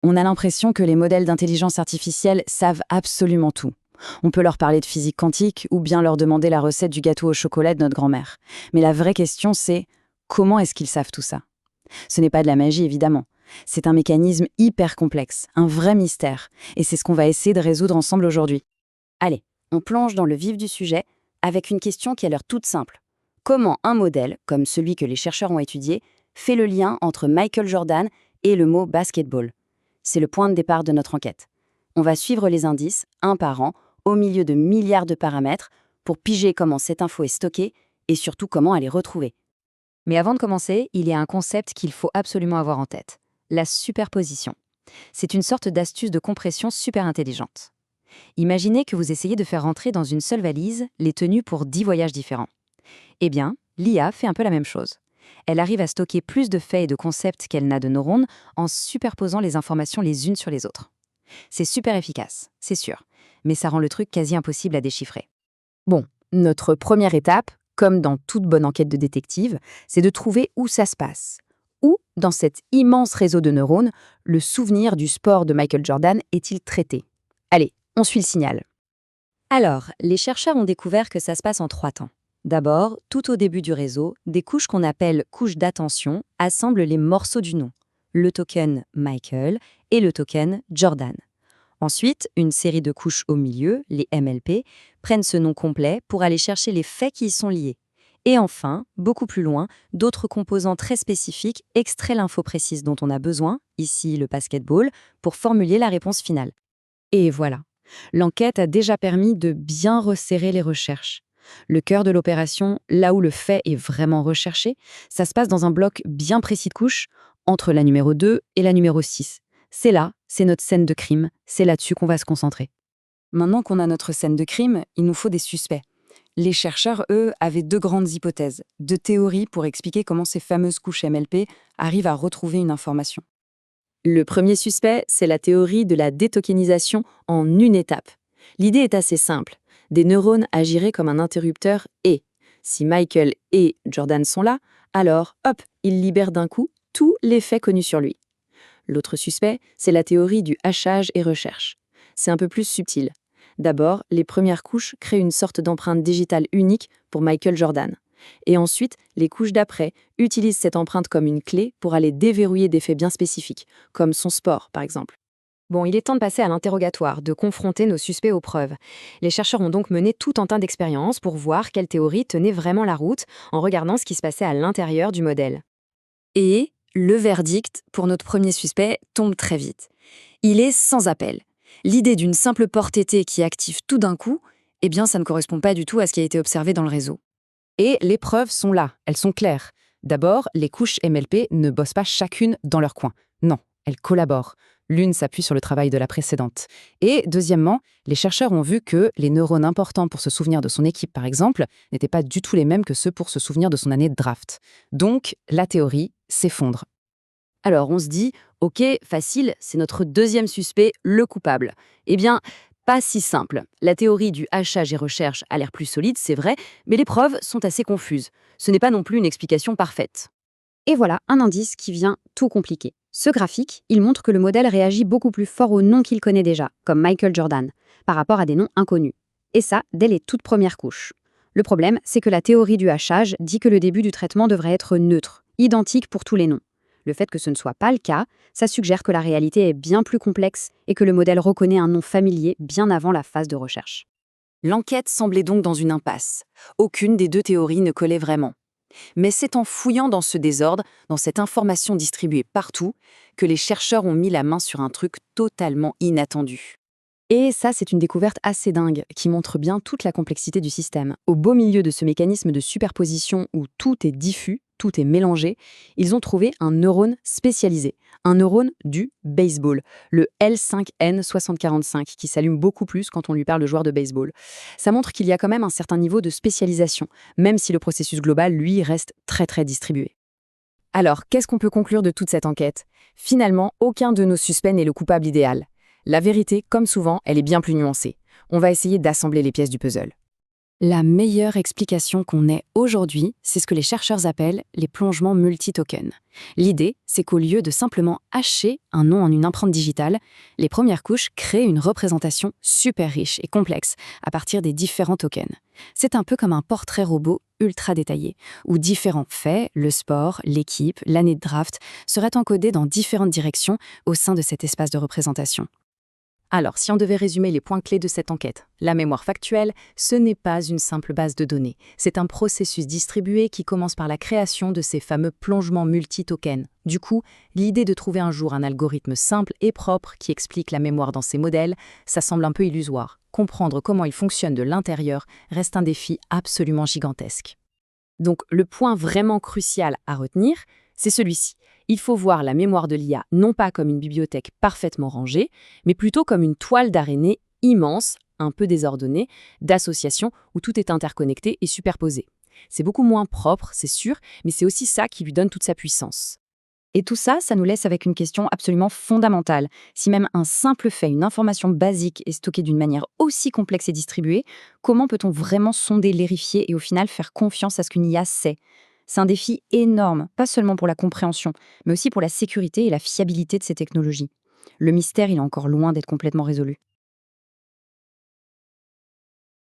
On a l'impression que les modèles d'intelligence artificielle savent absolument tout. On peut leur parler de physique quantique ou bien leur demander la recette du gâteau au chocolat de notre grand-mère. Mais la vraie question, c'est comment est-ce qu'ils savent tout ça? Ce n'est pas de la magie, évidemment. C'est un mécanisme hyper complexe, un vrai mystère. Et c'est ce qu'on va essayer de résoudre ensemble aujourd'hui. Allez, on plonge dans le vif du sujet avec une question qui a l'air toute simple. Comment un modèle, comme celui que les chercheurs ont étudié, fait le lien entre Michael Jordan et le mot basketball? C'est le point de départ de notre enquête. On va suivre les indices, un par an, au milieu de milliards de paramètres, pour piger comment cette info est stockée et surtout comment elle est retrouvée. Mais avant de commencer, il y a un concept qu'il faut absolument avoir en tête. La superposition. C'est une sorte d'astuce de compression super intelligente. Imaginez que vous essayez de faire rentrer dans une seule valise les tenues pour 10 voyages différents. Eh bien, l'IA fait un peu la même chose. Elle arrive à stocker plus de faits et de concepts qu'elle n'a de neurones en superposant les informations les unes sur les autres. C'est super efficace, c'est sûr, mais ça rend le truc quasi impossible à déchiffrer. Bon, notre première étape, comme dans toute bonne enquête de détective, c'est de trouver où ça se passe. Où, dans cet immense réseau de neurones, le souvenir du sport de Michael Jordan est-il traité? Allez, on suit le signal. Alors, les chercheurs ont découvert que ça se passe en 3 temps. D'abord, tout au début du réseau, des couches qu'on appelle couches d'attention assemblent les morceaux du nom, le token Michael et le token Jordan. Ensuite, une série de couches au milieu, les MLP, prennent ce nom complet pour aller chercher les faits qui y sont liés. Et enfin, beaucoup plus loin, d'autres composants très spécifiques extraient l'info précise dont on a besoin, ici le basketball, pour formuler la réponse finale. Et voilà, l'enquête a déjà permis de bien resserrer les recherches. Le cœur de l'opération, là où le fait est vraiment recherché, ça se passe dans un bloc bien précis de couches, entre la numéro 2 et la numéro 6. C'est là, c'est notre scène de crime, c'est là-dessus qu'on va se concentrer. Maintenant qu'on a notre scène de crime, il nous faut des suspects. Les chercheurs, eux, avaient 2 grandes hypothèses, 2 théories pour expliquer comment ces fameuses couches MLP arrivent à retrouver une information. Le premier suspect, c'est la théorie de la détokenisation en une étape. L'idée est assez simple. Des neurones agiraient comme un interrupteur et, si Michael et Jordan sont là, alors, hop, ils libèrent d'un coup tous les faits connus sur lui. L'autre suspect, c'est la théorie du hachage et recherche. C'est un peu plus subtil. D'abord, les premières couches créent une sorte d'empreinte digitale unique pour Michael Jordan. Et ensuite, les couches d'après utilisent cette empreinte comme une clé pour aller déverrouiller des faits bien spécifiques, comme son sport, par exemple. Bon, il est temps de passer à l'interrogatoire, de confronter nos suspects aux preuves. Les chercheurs ont donc mené tout un tas d'expériences pour voir quelle théorie tenait vraiment la route en regardant ce qui se passait à l'intérieur du modèle. Et le verdict, pour notre premier suspect, tombe très vite. Il est sans appel. L'idée d'une simple porte été qui active tout d'un coup, eh bien, ça ne correspond pas du tout à ce qui a été observé dans le réseau. Et les preuves sont là, elles sont claires. D'abord, les couches MLP ne bossent pas chacune dans leur coin. Non, elles collaborent. L'une s'appuie sur le travail de la précédente. Et deuxièmement, les chercheurs ont vu que les neurones importants pour se souvenir de son équipe, par exemple, n'étaient pas du tout les mêmes que ceux pour se souvenir de son année de draft. Donc, la théorie s'effondre. Alors on se dit, ok, facile, c'est notre deuxième suspect, le coupable. Eh bien, pas si simple. La théorie du hachage et recherche a l'air plus solide, c'est vrai, mais les preuves sont assez confuses. Ce n'est pas non plus une explication parfaite. Et voilà un indice qui vient tout compliquer. Ce graphique, il montre que le modèle réagit beaucoup plus fort aux noms qu'il connaît déjà, comme Michael Jordan, par rapport à des noms inconnus. Et ça, dès les toutes premières couches. Le problème, c'est que la théorie du hachage dit que le début du traitement devrait être neutre, identique pour tous les noms. Le fait que ce ne soit pas le cas, ça suggère que la réalité est bien plus complexe et que le modèle reconnaît un nom familier bien avant la phase de recherche. L'enquête semblait donc dans une impasse. Aucune des 2 théories ne collait vraiment. Mais c'est en fouillant dans ce désordre, dans cette information distribuée partout, que les chercheurs ont mis la main sur un truc totalement inattendu. Et ça, c'est une découverte assez dingue, qui montre bien toute la complexité du système. Au beau milieu de ce mécanisme de superposition où tout est diffus, tout est mélangé, ils ont trouvé un neurone spécialisé, un neurone du baseball, le L5N6045, qui s'allume beaucoup plus quand on lui parle de joueur de baseball. Ça montre qu'il y a quand même un certain niveau de spécialisation, même si le processus global, lui, reste très très distribué. Alors, qu'est-ce qu'on peut conclure de toute cette enquête? Finalement, aucun de nos suspects n'est le coupable idéal. La vérité, comme souvent, elle est bien plus nuancée. On va essayer d'assembler les pièces du puzzle. La meilleure explication qu'on ait aujourd'hui, c'est ce que les chercheurs appellent les plongements multi-tokens. L'idée, c'est qu'au lieu de simplement hacher un nom en une empreinte digitale, les premières couches créent une représentation super riche et complexe à partir des différents tokens. C'est un peu comme un portrait robot ultra détaillé, où différents faits, le sport, l'équipe, l'année de draft, seraient encodés dans différentes directions au sein de cet espace de représentation. Alors, si on devait résumer les points clés de cette enquête, la mémoire factuelle, ce n'est pas une simple base de données. C'est un processus distribué qui commence par la création de ces fameux plongements multi-tokens. Du coup, l'idée de trouver un jour un algorithme simple et propre qui explique la mémoire dans ces modèles, ça semble un peu illusoire. Comprendre comment ils fonctionnent de l'intérieur reste un défi absolument gigantesque. Donc, le point vraiment crucial à retenir, c'est celui-ci. Il faut voir la mémoire de l'IA non pas comme une bibliothèque parfaitement rangée, mais plutôt comme une toile d'araignée immense, un peu désordonnée, d'associations où tout est interconnecté et superposé. C'est beaucoup moins propre, c'est sûr, mais c'est aussi ça qui lui donne toute sa puissance. Et tout ça, ça nous laisse avec une question absolument fondamentale. Si même un simple fait, une information basique est stockée d'une manière aussi complexe et distribuée, comment peut-on vraiment sonder, vérifier et au final faire confiance à ce qu'une IA sait ? C'est un défi énorme, pas seulement pour la compréhension, mais aussi pour la sécurité et la fiabilité de ces technologies. Le mystère, il est encore loin d'être complètement résolu.